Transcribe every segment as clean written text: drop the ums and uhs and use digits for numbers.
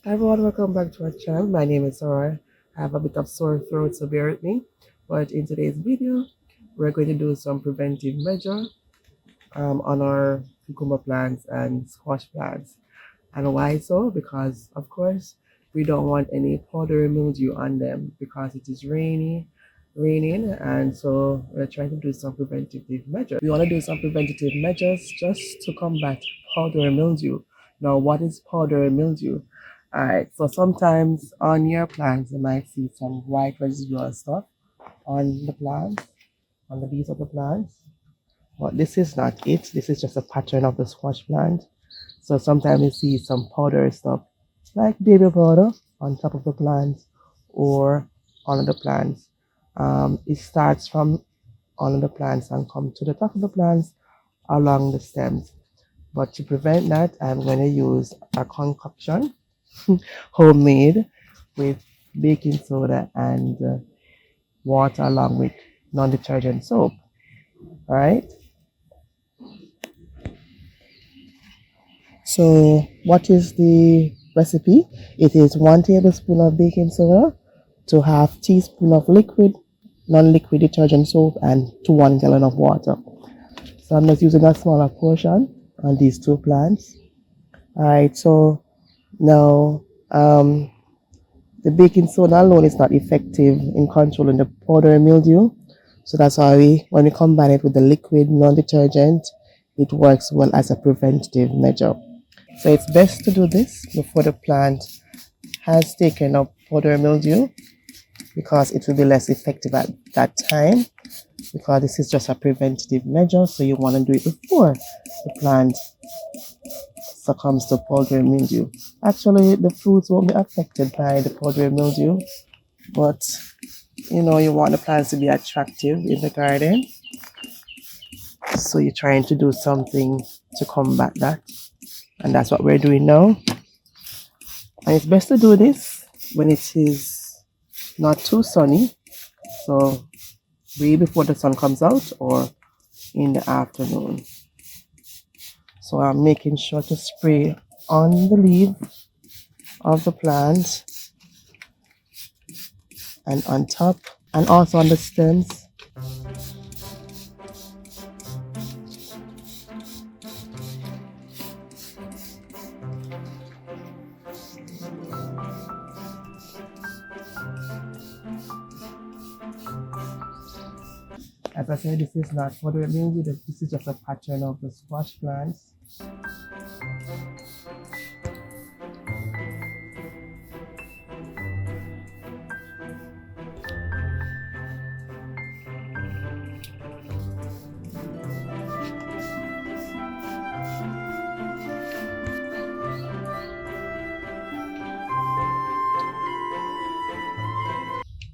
Hi everyone, welcome back to our channel. My name is Soroya. I have a bit of sore throat, so bear with me. But in today's video, we're going to do some preventive measure on our cucumber plants and squash plants. And why so? Because of course we don't want any powdery mildew on them because it is raining, and so we're trying to do some preventative measures. We want to do some preventative measures just to combat powdery mildew. Now, what is powdery mildew? All right, so sometimes on your plants you might see some white residual stuff on the plants, on the leaves of the plants. But this is not it. This is just a pattern of the squash plant. So sometimes you see some powder stuff like baby powder on top of the plants or on the plants. It starts from on the plants and come to the top of the plants along the stems. But to prevent that, I'm going to use a concoction, homemade, with baking soda and water along with non-detergent soap. All right. So what is the recipe? It is 1 tablespoon of baking soda to half teaspoon of liquid, non-liquid detergent soap, and to 1 gallon of water. So I'm just using a smaller portion on these two plants. All right, so now the baking soda alone is not effective in controlling the powdery mildew. So that's why when we combine it with the liquid non-detergent, it works well as a preventative measure. So it's best to do this before the plant has taken up powdery mildew, because it will be less effective at that time, because this is just a preventative measure. So you want to do it before the plant succumbs to powdery mildew. Actually, the fruits won't be affected by the powdery mildew, but you want the plants to be attractive in the garden. So you're trying to do something to combat that. And that's what we're doing now. And it's best to do this when it is not too sunny. So way before the sun comes out or in the afternoon. So I'm making sure to spray on the leaf of the plant and on top and also on the stems. As I said, this is not powdery mildew, this is just a pattern of the squash plants.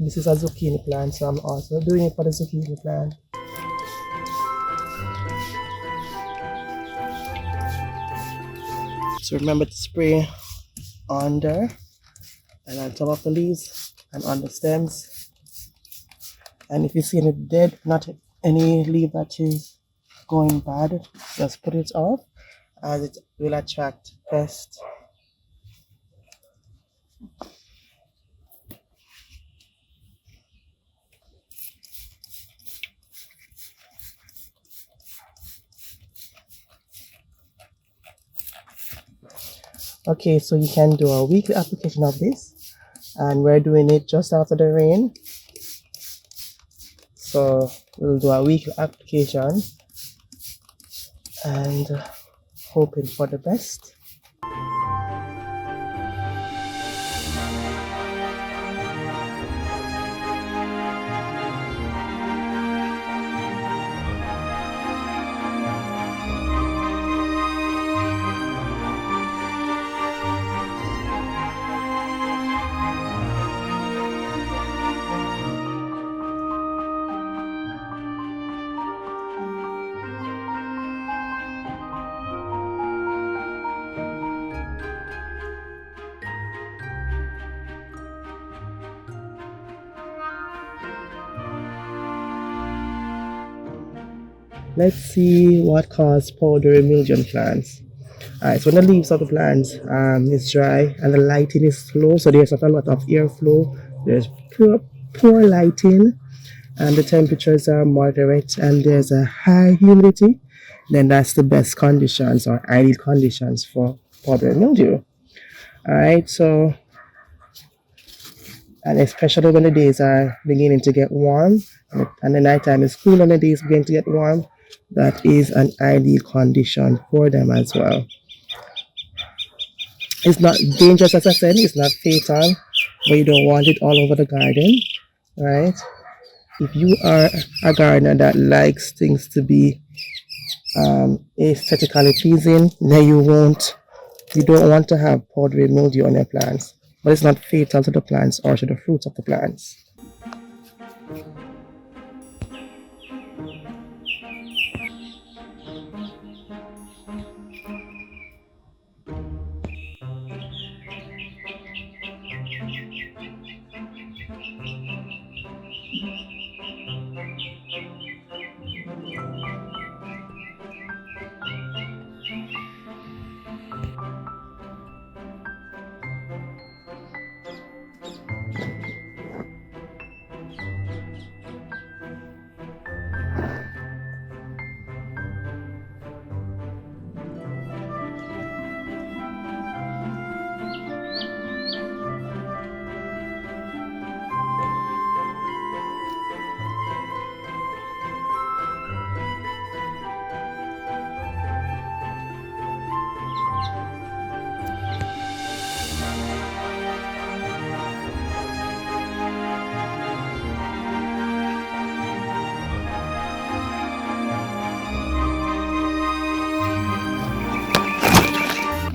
This is a zucchini plant, so I'm also doing it for the zucchini plant. So remember to spray under and on top of the leaves and on the stems. And if you see any dead, not any leaf that is going bad, just put it off, as it will attract pests. Okay, so you can do a weekly application of this, and we're doing it just after the rain. So we'll do a weekly application and hoping for the best. let's see what causes powdery mildew in plants. Alright, so when the leaves of the plants is dry and the lighting is low, so there's not a lot of airflow, there's poor lighting, and the temperatures are moderate, and there's a high humidity, then that's the best conditions or ideal conditions for powdery mildew. Alright, so, and especially when the days are beginning to get warm and the nighttime is cool and the days begin to get warm, that is an ideal condition for them as well. It's not dangerous, as I said, it's not fatal, but you don't want it all over the garden, right? If you are a gardener that likes things to be aesthetically pleasing, then you don't want to have powdery mildew on your plants, but it's not fatal to the plants or to the fruits of the plants.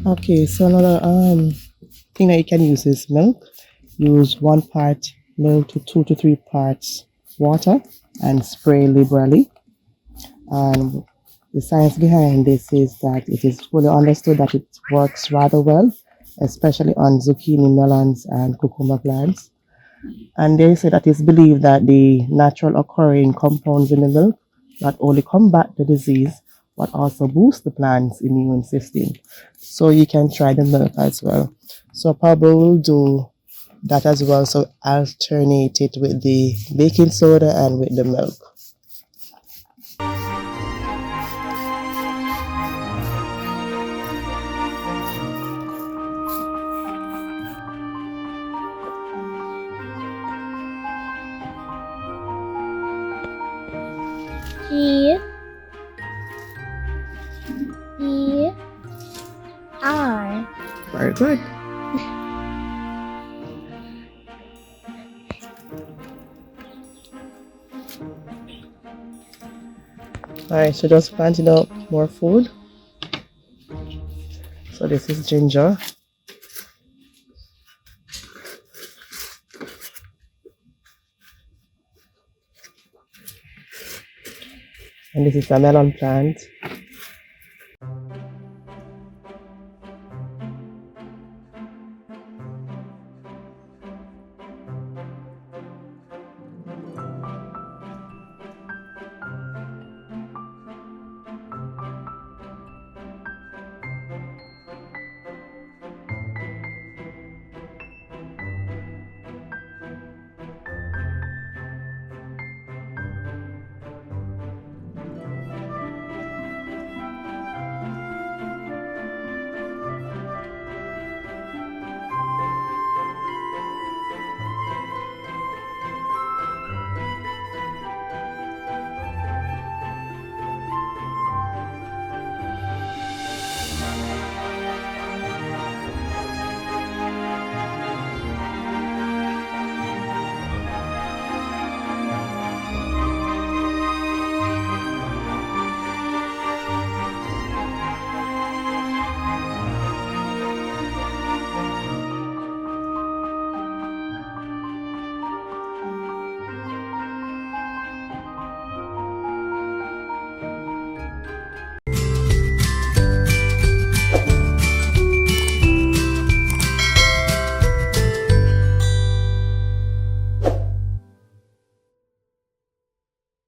Okay, so another thing that you can use is milk. Use 1 part milk to 2 to 3 parts water and spray liberally. And the science behind this is that it is fully understood that it works rather well, especially on zucchini, melons, and cucumber plants. And they say that it's believed that the natural occurring compounds in the milk not only combat the disease, but also boost the plant's immune system. So you can try the milk as well. So probably will do that as well. So alternate it with the baking soda and with the milk. G-E-R. Very good. Alright, so just planting out more food. So this is ginger. And this is a melon plant.